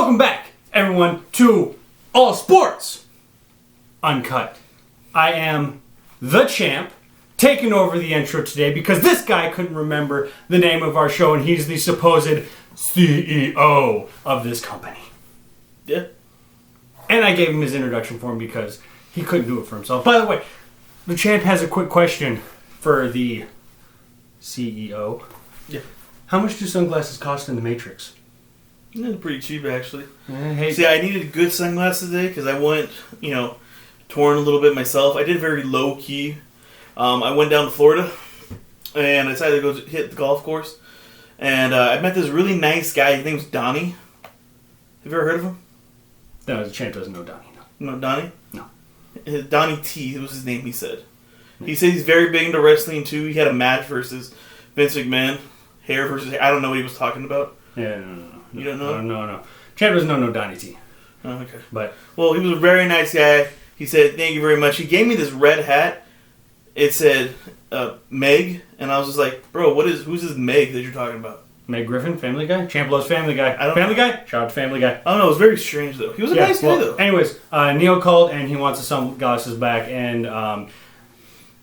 Welcome back, everyone, to All Sports Uncut. I am the champ, taking over the intro today because this guy couldn't remember the name of our show, and he's the supposed CEO of this company. Yeah. And I gave him his introduction for him because he couldn't do it for himself. By the way, the champ has a quick question for the CEO. Yeah. How much do sunglasses cost in the Matrix? Yeah, pretty cheap, actually. Hey. See, I needed good sunglasses today because I went, torn a little bit myself. I did very low key. I went down to Florida and I decided to go hit the golf course. And I met this really nice guy. His name's Donnie. Have you ever heard of him? No, the champ doesn't know Donnie. No. No, Donnie? No. Donnie T was his name, he said. He said he's very big into wrestling, too. He had a match versus Vince McMahon. Hair versus hair. I don't know what he was talking about. Yeah, no. You don't know? No. Champ doesn't know no Donnie T. Oh, okay. Well, he was a very nice guy. He said, thank you very much. He gave me this red hat. It said, Meg. And I was just like, bro, who's this Meg that you're talking about? Meg Griffin, Family Guy? Champ loves Family Guy. Family Guy? Shout out to Family Guy. I don't know. It was very strange, though. He was a nice guy, though. Anyways, Neil called, and he wants the sunglasses back. And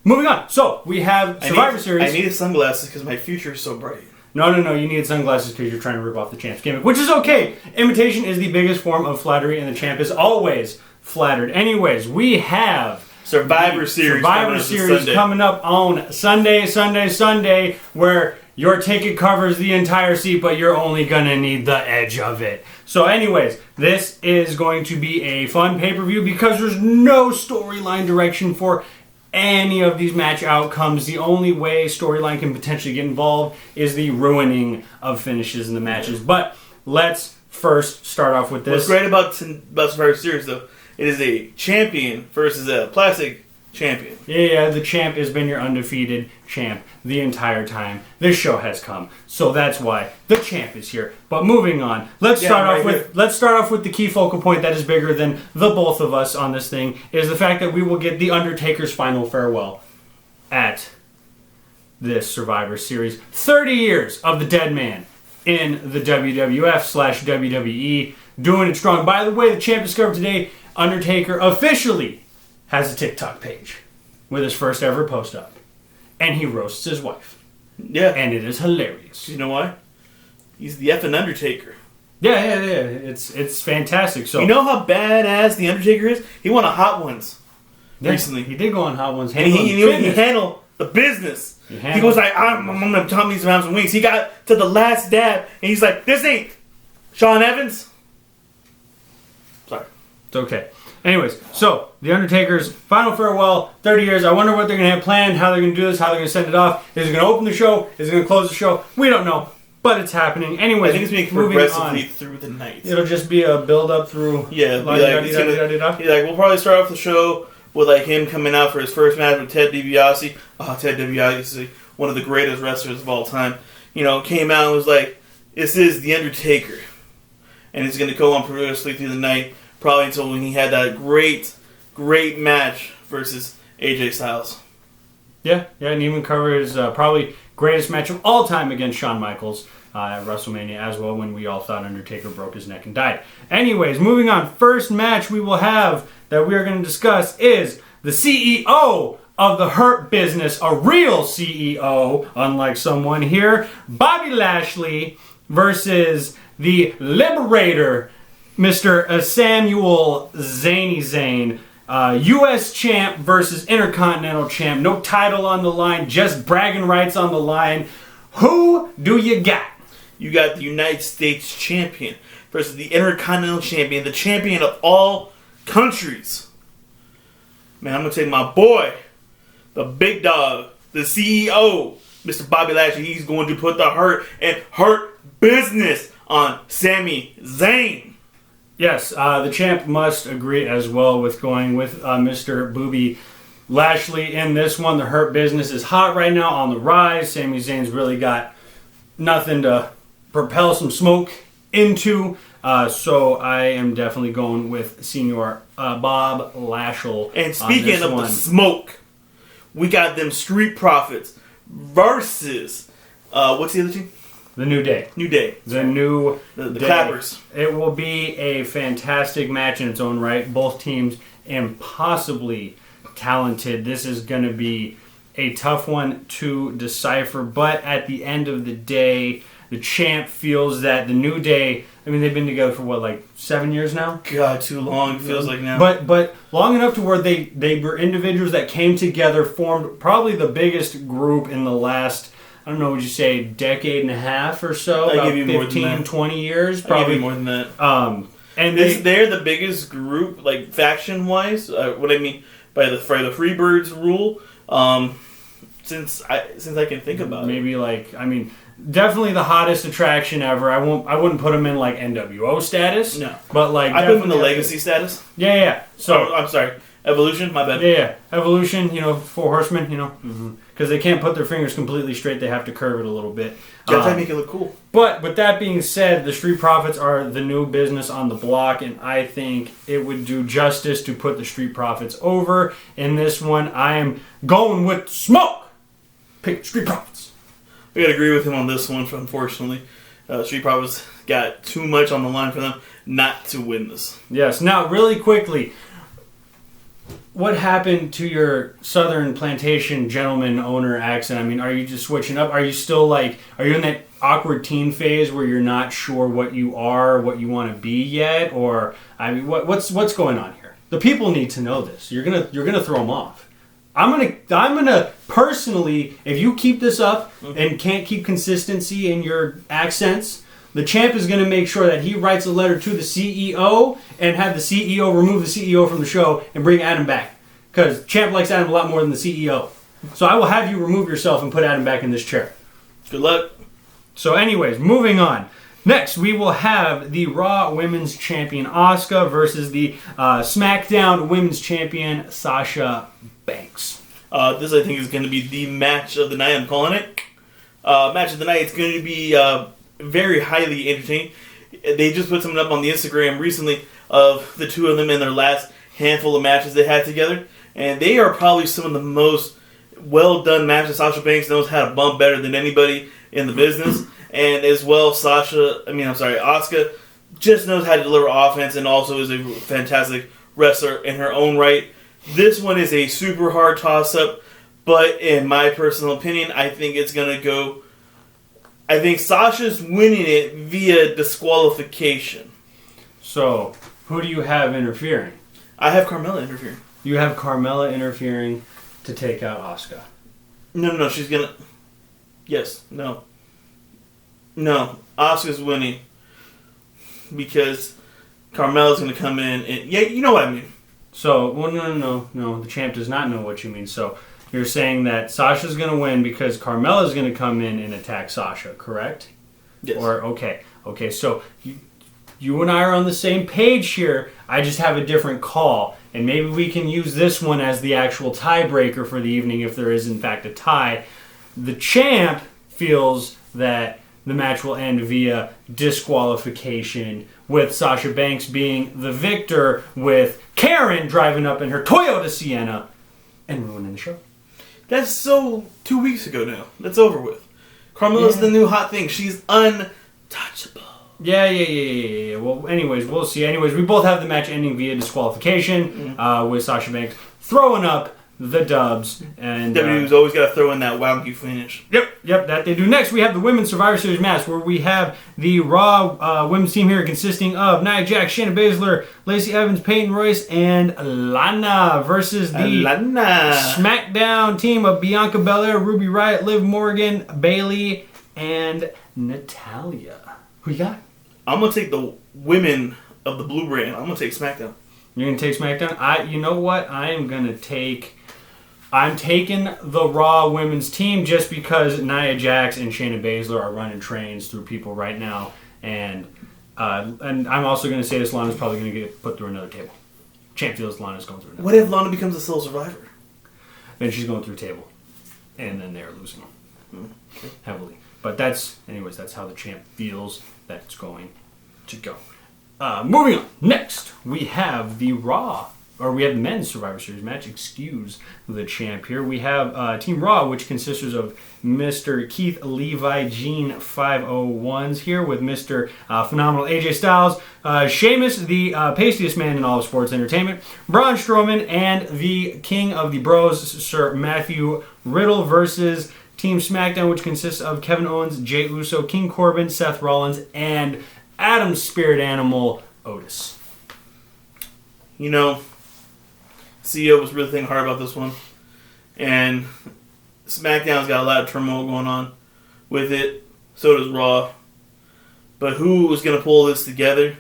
moving on. So, we have Survivor Series. I needed sunglasses because my future is so bright. No. You need sunglasses because you're trying to rip off the champ's gimmick, which is okay. Imitation is the biggest form of flattery, and the champ is always flattered. Anyways, we have Survivor Series coming up on Sunday, where your ticket covers the entire seat, but you're only going to need the edge of it. So anyways, this is going to be a fun pay-per-view because there's no storyline direction for any of these match outcomes. The only way storyline can potentially get involved is the ruining of finishes in the matches. But let's first start off with this. What's great about Survivor Series, though, it is a champion versus a plastic champion. Yeah, the champ has been your undefeated champ the entire time this show has come. So that's why the champ is here. But moving on, let's start off with the key focal point that is bigger than the both of us on this thing, is the fact that we will get the Undertaker's final farewell at this Survivor Series. 30 years of the dead man in the WWF/WWE, doing it strong. By the way, the champ discovered today, Undertaker officially has a TikTok page with his first ever post up. And he roasts his wife. Yeah. And it is hilarious. You know why? He's the effing Undertaker. Yeah. It's fantastic. So you know how badass the Undertaker is? He won a Hot Ones recently. He did go on Hot Ones. And he handled the business. He goes like, I'm going to have some wings. He got to the last dab, and he's like, this ain't Sean Evans. Sorry. It's okay. Anyways, so The Undertaker's final farewell, 30 years. I wonder what they're going to have planned, how they're going to do this, how they're going to send it off. Is it going to open the show? Is it going to close the show? We don't know, but it's happening. Anyways, I think it's being progressively through the night. It'll just be a build-up through... Yeah, we'll probably start off the show with like him coming out for his first match with Ted DiBiase. Oh, Ted DiBiase, one of the greatest wrestlers of all time. Came out and was like, this is The Undertaker. And it's going to go on progressively through the night. Probably until when he had that great match versus AJ Styles. Yeah, and even covered his probably greatest match of all time against Shawn Michaels at WrestleMania as well, when we all thought Undertaker broke his neck and died. Anyways, moving on. First match we will have that we are going to discuss is the CEO of the Hurt Business, a real CEO, unlike someone here, Bobby Lashley versus the Liberator, Mr. Samuel Zany Zane, U.S. champ versus Intercontinental champ. No title on the line, just bragging rights on the line. Who do you got? You got the United States champion versus the Intercontinental champion, the champion of all countries. Man, I'm going to take my boy, the big dog, the CEO, Mr. Bobby Lashley. He's going to put the Hurt and Hurt Business on Sami Zayn. Yes, the champ must agree as well with going with Mr. Booby Lashley in this one. The Hurt Business is hot right now, on the rise. Sami Zayn's really got nothing to propel some smoke into. So I am definitely going with Senior Bob Lashley. And speaking of the smoke, we got them Street Profits versus what's the other team? The New Day. New Day. The New The Day. Clappers. It will be a fantastic match in its own right. Both teams impossibly talented. This is going to be a tough one to decipher, but at the end of the day, the champ feels that the New Day, I mean, they've been together for what, like 7 years now? God, too long, it feels like now. But long enough to where they were individuals that came together, formed probably the biggest group in the last, I don't know, would you say decade and a half or so? I about give you 15, more than that. 20 years? Probably Probably more than that. And They're the biggest group, like faction-wise. What I mean by the Freebirds rule, since I can think about maybe definitely the hottest attraction ever. I wouldn't put them in like NWO status. No, but like I put them in the legacy status. Yeah. So I'm sorry, Evolution. My bad. Yeah. Evolution. Four Horsemen. Because they can't put their fingers completely straight. They have to curve it a little bit. Gotta make it look cool. But with that being said, the Street Profits are the new business on the block, and I think it would do justice to put the Street Profits over. In this one, I am going with Smoke. Pick Street Profits. We gotta agree with him on this one, unfortunately. Street Profits got too much on the line for them not to win this. Yes. Now, really quickly, what happened to your Southern plantation gentleman owner accent? I mean, are you just switching up? Are you still are you in that awkward teen phase where you're not sure what you are, what you want to be yet? Or, I mean, what's going on here? The people need to know this. You're gonna throw them off. I'm gonna personally, if you keep this up and can't keep consistency in your accents, the champ is gonna make sure that he writes a letter to the CEO and have the CEO remove the CEO from the show and bring Adam back, because champ likes Adam a lot more than the CEO. So I will have you remove yourself and put Adam back in this chair. Good luck. So, anyways, moving on. Next, we will have the Raw Women's Champion Asuka versus the SmackDown Women's Champion Sasha Banks. This, I think, is going to be the match of the night. I'm calling it. Match of the night. It's going to be very highly entertaining. They just put something up on the Instagram recently of the two of them in their last handful of matches they had together. And they are probably some of the most well-done matches. Sasha Banks knows how to bump better than anybody in the business. And as well, Asuka just knows how to deliver offense and also is a fantastic wrestler in her own right. This one is a super hard toss-up, but in my personal opinion, I think it's going to go... I think Sasha's winning it via disqualification. So, who do you have interfering? I have Carmella interfering. You have Carmella interfering to take out Asuka. No, she's going to... Yes, no. No, Asuka's winning because Carmella's going to come in and... Yeah, you know what I mean. So, well, no. The champ does not know what you mean. So, you're saying that Sasha's going to win because Carmella's going to come in and attack Sasha, correct? Yes. Or, okay. So, you and I are on the same page here. I just have a different call. And maybe we can use this one as the actual tiebreaker for the evening if there is, in fact, a tie. The champ feels that the match will end via disqualification, with Sasha Banks being the victor, with Karen driving up in her Toyota Sienna and ruining the show. That's so 2 weeks ago now. That's over with. Carmella's the new hot thing. She's untouchable. Yeah. Well, anyways, we'll see. Anyways, we both have the match ending via disqualification, with Sasha Banks throwing up the dubs. And WWE's always got to throw in that wonky finish. Yep, that they do. Next, we have the Women's Survivor Series match, where we have the Raw women's team here consisting of Nia Jax, Shayna Baszler, Lacey Evans, Peyton Royce, and Lana versus the SmackDown team of Bianca Belair, Ruby Riott, Liv Morgan, Bayley, and Natalya. Who you got? I'm going to take the women of the Blue Brand. I'm going to take SmackDown. You're going to take SmackDown? You know what? I'm taking the Raw women's team just because Nia Jax and Shayna Baszler are running trains through people right now. And I'm also going to say this Lana's probably going to get put through another table. Champ feels Lana's going through another What if Lana becomes a sole survivor? Then she's going through a table. And then they're losing heavily. But that's how the champ feels that it's going to go. Moving on. Next, we have the Raw we have the men's Survivor Series match. Excuse the champ here. We have Team Raw, which consists of Mr. Keith Levi Gene 501s here with Mr. Phenomenal AJ Styles, Sheamus, the pastiest man in all of sports entertainment, Braun Strowman, and the King of the Bros, Sir Matthew Riddle, versus Team SmackDown, which consists of Kevin Owens, Jey Uso, King Corbin, Seth Rollins, and Adam's spirit animal, Otis. You know, CEO was really thinking hard about this one. And SmackDown's got a lot of turmoil going on with it. So does Raw. But who was going to pull this together?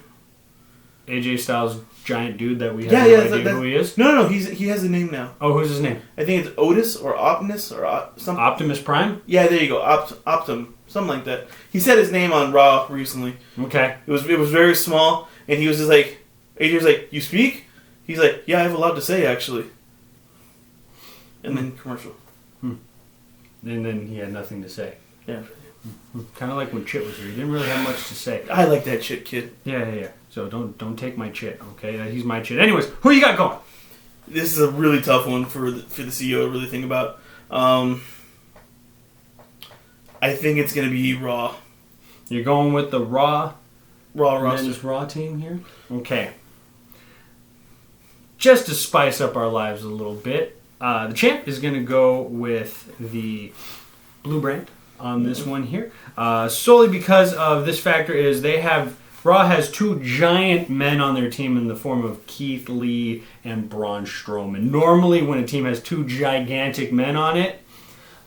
AJ Styles, giant dude that we have no idea who he is? No, he has a name now. Oh, who's his name? I think it's Otis or Optimus or something. Optimus Prime? Yeah, there you go. Optum. Something like that. He said his name on Raw recently. Okay. It was very small. And he was just like, AJ was like, you speak? He's like, yeah, I have a lot to say, actually. And then commercial. And then he had nothing to say. Yeah. Kind of like when Chit was here. He didn't really have much to say. I like that Chit kid. Yeah. So don't take my Chit, okay? He's my Chit. Anyways, who you got going? This is a really tough one for the CEO to really think about. I think it's going to be Raw. You're going with the Raw roster. Men's Raw team here? Okay. Just to spice up our lives a little bit, the champ is going to go with the blue brand on this one here. Solely because of this factor is Raw has two giant men on their team in the form of Keith Lee and Braun Strowman. Normally when a team has two gigantic men on it,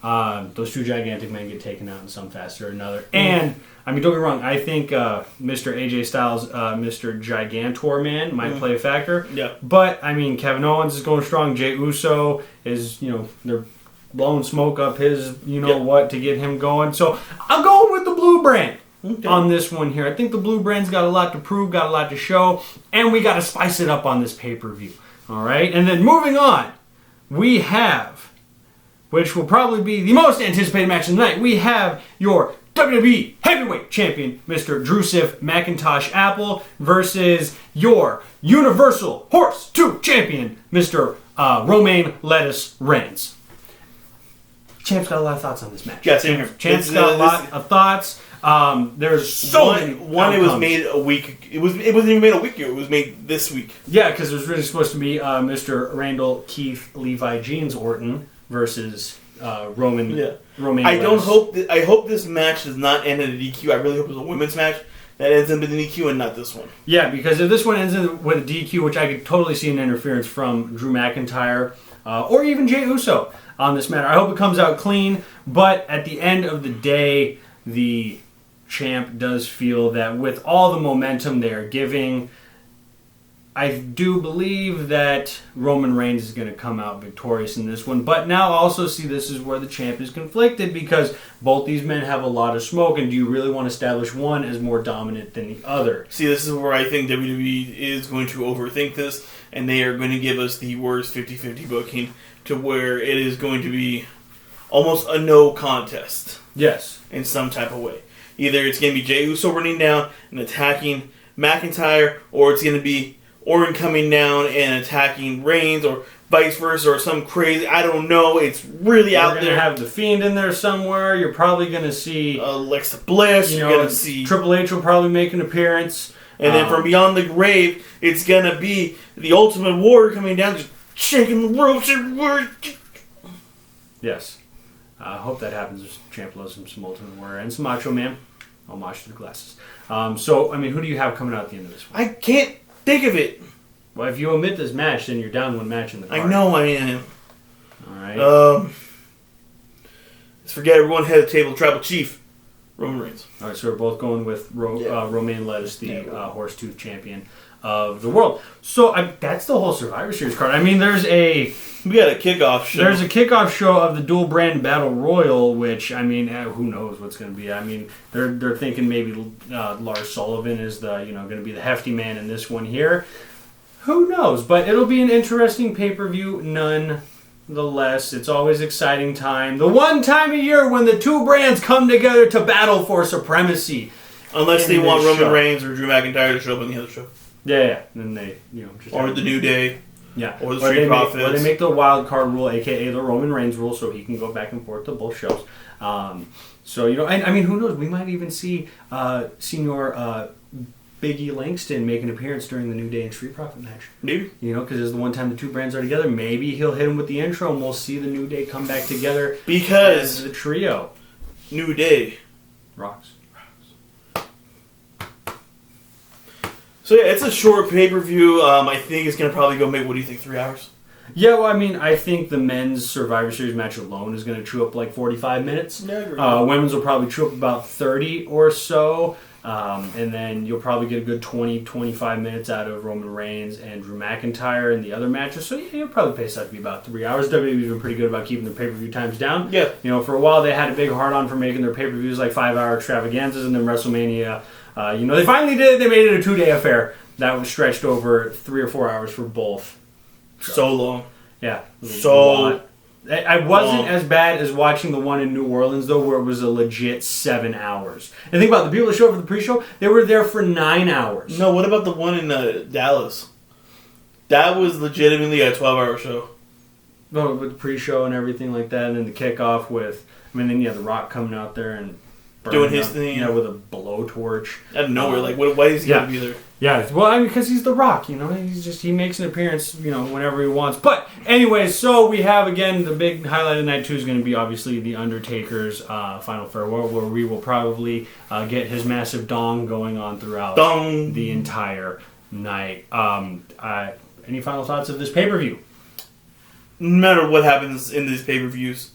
those two gigantic men get taken out in some facet or another. And, I mean, don't get me wrong, I think Mr. AJ Styles, Mr. Gigantor Man might play a factor. Yeah. But, I mean, Kevin Owens is going strong. Jey Uso is, they're blowing smoke up his, what, to get him going. So, I'm going with the blue brand on this one here. I think the blue brand's got a lot to prove, got a lot to show, and we got to spice it up on this pay-per-view. All right? And then moving on, we have, which will probably be the most anticipated match of the night, we have your WWE Heavyweight Champion, Mr. Drusif McIntosh Apple, versus your Universal Horse 2 Champion, Mr. Romaine Lettuce Reigns. Champ's got a lot of thoughts on this match. Yeah, same here. Champ's got a lot of thoughts. There's so many outcomes. It was made a week. It wasn't even made a week ago. It was made this week. Yeah, because it was really supposed to be Mr. Randall Keith Levi Jeans Orton versus Roman. Yeah. Romaine. I hope this match does not end in a DQ. I really hope it's a women's match that ends up in the DQ and not this one. Yeah, because if this one ends with a DQ, which I could totally see an interference from Drew McIntyre or even Jey Uso on this matter. I hope it comes out clean, but at the end of the day, the champ does feel that with all the momentum they are giving, I do believe that Roman Reigns is going to come out victorious in this one. But now also see this is where the champ is conflicted because both these men have a lot of smoke, and do you really want to establish one as more dominant than the other? See, this is where I think WWE is going to overthink this, and they are going to give us the worst 50-50 booking to where it is going to be almost a no contest. Yes. In some type of way. Either it's going to be Jey Uso running down and attacking McIntyre, or it's going to be Orton coming down and attacking Reigns, or vice versa, or some crazy, I don't know, it's really out there. You're going to have The Fiend in there somewhere. You're probably going to see Alexa Bliss. You're going to see Triple H will probably make an appearance. And then from beyond the grave, it's going to be the Ultimate Warrior coming down, just shaking the ropes. Yes. I hope that happens. Champ loves some Ultimate Warrior and some Macho Man. Homage to the glasses. So, I mean, who do you have coming out at the end of this one? I can't think of it. Well, if you omit this match, then you're down one match in the card. I know I am. All right. Let's forget everyone head of the table. Tribal Chief, Roman Reigns. All right, so we're both going with Romaine Lettuce, the Horse Tooth Champion of the world. So that's the whole Survivor Series card. I mean, we got a kickoff show. There's a kickoff show of the Dual Brand Battle Royal, which, I mean, who knows what's going to be. I mean, they're thinking maybe Lars Sullivan is going to be the hefty man in this one here. Who knows? But it'll be an interesting pay-per-view nonetheless. It's always exciting time. The one time a year when the two brands come together to battle for supremacy. Unless they want Roman Reigns or Drew McIntyre to show up on the other show. Yeah. Then they, or the New Day. Yeah. Or the Street Profits. Or they make the wild card rule, a.k.a. the Roman Reigns rule, so he can go back and forth to both shows. So, I mean, who knows? We might even see Senior Big E Langston make an appearance during the New Day and Street Profit match. Maybe. Because it's the one time the two brands are together. Maybe he'll hit him with the intro and we'll see the New Day come back together because as the trio. New Day rocks. So yeah, it's a short pay-per-view. I think it's going to probably go maybe, what do you think, 3 hours? Yeah, well, I mean, I think the men's Survivor Series match alone is going to chew up like 45 minutes. Yeah, I agree. Women's will probably chew up about 30 or so. And then you'll probably get a good 20-25 minutes out of Roman Reigns and Drew McIntyre in the other matches. So yeah, you'll probably pace out to be about 3 hours. WWE's been pretty good about keeping their pay-per-view times down. Yeah. For a while they had a big hard-on for making their pay-per-views like 5-hour extravaganzas, and then WrestleMania, they finally did it. They made it a 2-day affair. That was stretched over 3 or 4 hours for both. So long. Yeah. So I wasn't as bad as watching the one in New Orleans, though, where it was a legit 7 hours. And think about it, the people that showed up for the pre-show, they were there for 9 hours. No, what about the one in Dallas? That was legitimately a 12-hour show. No, with the pre-show and everything like that, and then the kickoff with, then you have The Rock coming out there and doing his thing. With a blowtorch. Out of nowhere, why is he going to be there? Yeah, well, because he's The Rock, he makes an appearance, whenever he wants. But anyways, so we have, again, the big highlight of night 2 is going to be obviously The Undertaker's final farewell, where we will probably get his massive dong going on throughout the entire night. Any final thoughts of this pay-per-view? No matter what happens in these pay-per-views,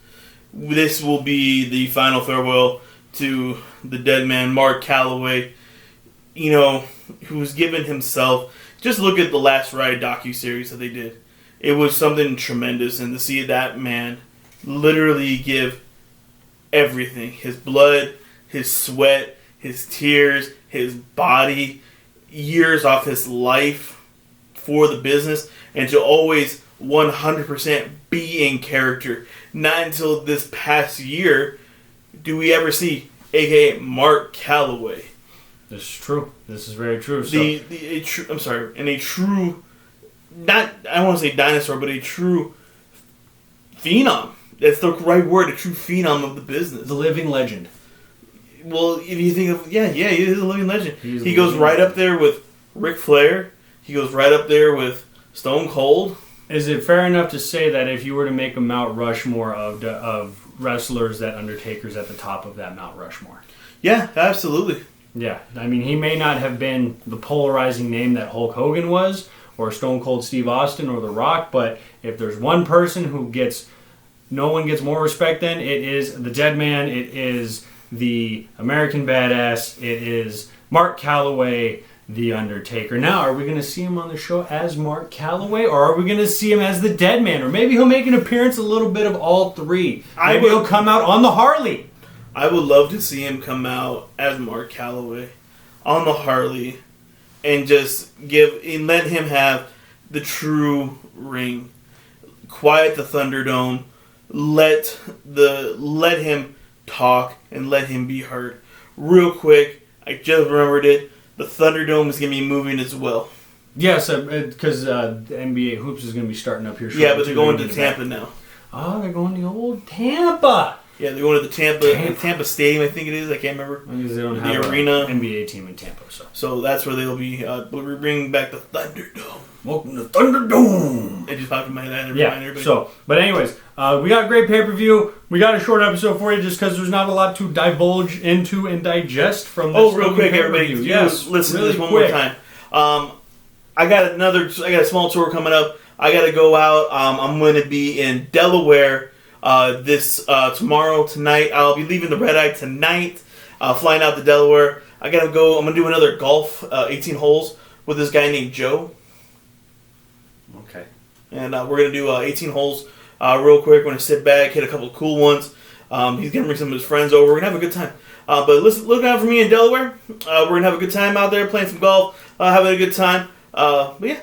this will be the final farewell to the dead man, Mark Calloway, who's given himself. Just look at the Last Ride docuseries that they did. It was something tremendous, and to see that man literally give everything, his blood, his sweat, his tears, his body, years off his life for the business, and to always 100% be in character. Not until this past year do we ever see, a.k.a. Mark Calloway. This is true. This is very true. And a true, not, I don't want to say dinosaur, but a true phenom. That's the right word, a true phenom of the business. The living legend. Well, if you think of, he is a living legend. He goes right up there with Ric Flair. He goes right up there with Stone Cold. Is it fair enough to say that if you were to make a Mount Rushmore of wrestlers, that Undertaker's at the top of that Mount Rushmore? Yeah, absolutely. Yeah, he may not have been the polarizing name that Hulk Hogan was, or Stone Cold Steve Austin, or The Rock, but if there's one person who no one gets more respect than, it is the dead man, it is the American Badass, it is Mark Calloway, The Undertaker. Now, are we going to see him on the show as Mark Calloway, or are we going to see him as the dead man? Or maybe he'll make an appearance, a little bit of all three. Maybe he'll come out on the Harley. I would love to see him come out as Mark Calloway on the Harley and just let him have the true ring. Quiet the Thunderdome. Let him talk and let him be heard. Real quick, I just remembered it. The Thunderdome is going to be moving as well. Yes, because the NBA Hoops is going to be starting up here shortly. Yeah, but they're going to Tampa now. Oh, they're going to old Tampa. Yeah, they're going to the Tampa Stadium, I think it is. I can't remember. Because they don't have the arena. An NBA team in Tampa. So that's where they'll be. We're bringing back the Thunderdome. Welcome to Thunderdome. It just popped in my head. Yeah. But anyways, we got a great pay-per-view. We got a short episode for you just because there's not a lot to divulge into and digest from this. Real quick, everybody. Yes, listen to this one more time. I got a small tour coming up. I got to go out. I'm going to be in Delaware tomorrow, tonight. I'll be leaving the Red Eye tonight, flying out to Delaware. I got to go. I'm going to do another golf, 18 holes, with this guy named Joe. Okay. And we're going to do 18 holes real quick. We're going to sit back, hit a couple of cool ones. He's going to bring some of his friends over. We're going to have a good time. But listen, look out for me in Delaware. We're going to have a good time out there playing some golf, having a good time. But yeah.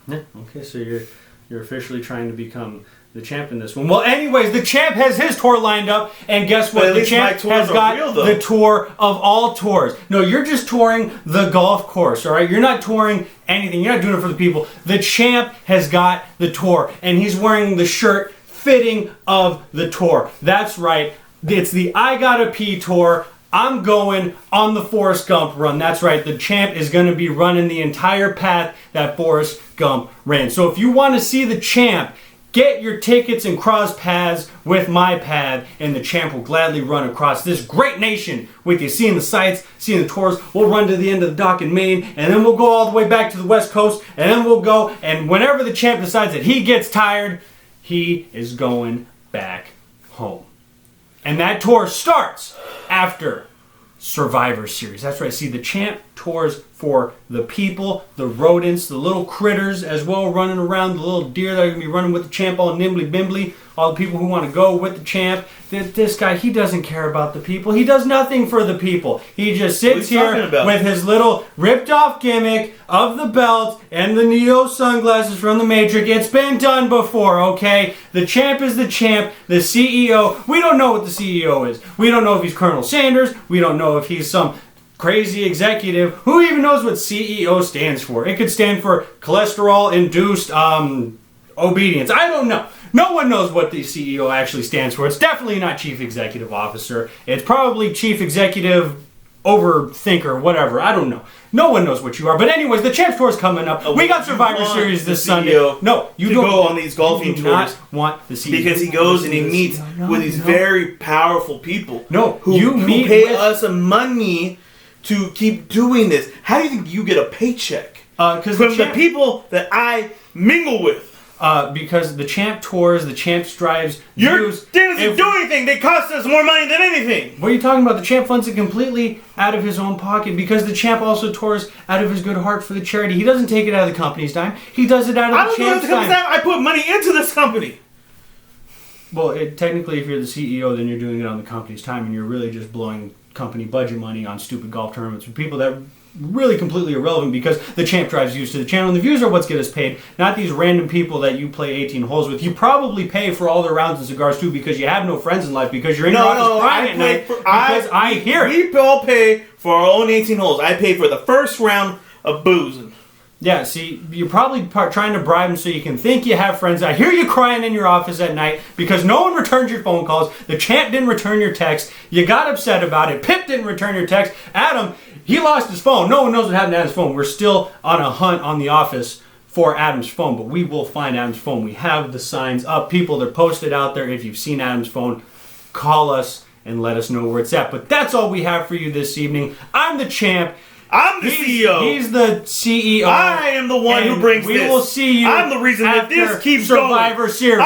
Yeah. Okay. So you're officially trying to become the champ in this one. Well, anyways, the champ has his tour lined up, and guess what? The champ has got the tour of all tours. No, you're just touring the golf course, all right? You're not touring anything. You're not doing it for the people. The champ has got the tour, and he's wearing the shirt fitting of the tour. That's right. It's the I Gotta Pee tour. I'm going on the Forrest Gump run. That's right. The champ is going to be running the entire path that Forrest Gump ran. So if you want to see the champ, get your tickets and cross paths with my pad, and the champ will gladly run across this great nation with you, seeing the sights, seeing the tours. We'll run to the end of the dock in Maine, and then we'll go all the way back to the West Coast, and then we'll go, and whenever the champ decides that he gets tired, he is going back home. And that tour starts after Survivor Series. That's right. See, the champ tours for the people, the rodents, the little critters as well running around, the little deer that are going to be running with the champ all nimbly bimbly, all the people who want to go with the champ. This guy, he doesn't care about the people. He does nothing for the people. He just sits here with his little ripped off gimmick of the belt and the Neo sunglasses from the Matrix. It's been done before, okay? The champ is the champ, the CEO. We don't know what the CEO is. We don't know if he's Colonel Sanders. We don't know if he's some crazy executive. Who even knows what CEO stands for? It could stand for cholesterol-induced obedience. I don't know. No one knows what the CEO actually stands for. It's definitely not Chief Executive Officer. It's probably Chief Executive Overthinker, whatever. I don't know. No one knows what you are. But anyways, the Champs Tour is coming up. We got Survivor Series this Sunday. No, you don't go on these golfing tours. Not want the CEO because he goes and he meets with these very powerful people. No, who pay us money to keep doing this. How do you think you get a paycheck? From the people that I mingle with. Because the champ tours, the champ strives. They doesn't do anything. They cost us more money than anything. What are you talking about? The champ funds it completely out of his own pocket because the champ also tours out of his good heart for the charity. He doesn't take it out of the company's dime. He does it out of the champ's dime. I put money into this company. Well, technically, if you're the CEO, then you're doing it on the company's time, and you're really just blowing company budget money on stupid golf tournaments for people that really completely irrelevant because the champ drives views to the channel and the views are what's get us paid, not these random people that you play 18 holes with. You probably pay for all their rounds and cigars too because you have no friends in life because you're in your office crying at night because I hear it. We all pay for our own 18 holes. I pay for the first round of boozing. Yeah, see, you're probably trying to bribe them so you can think you have friends. I hear you crying in your office at night because no one returns your phone calls. The champ didn't return your text. You got upset about it. Pip didn't return your text. Adam, he lost his phone. No one knows what happened to Adam's phone. We're still on a hunt on the office for Adam's phone, but we will find Adam's phone. We have the signs up. People, they're posted out there. If you've seen Adam's phone, call us and let us know where it's at. But that's all we have for you this evening. I'm the champ. I'm the CEO. He's the CEO. I am the one who brings this. We will see you. I'm the reason that this keeps Survivor going. Series.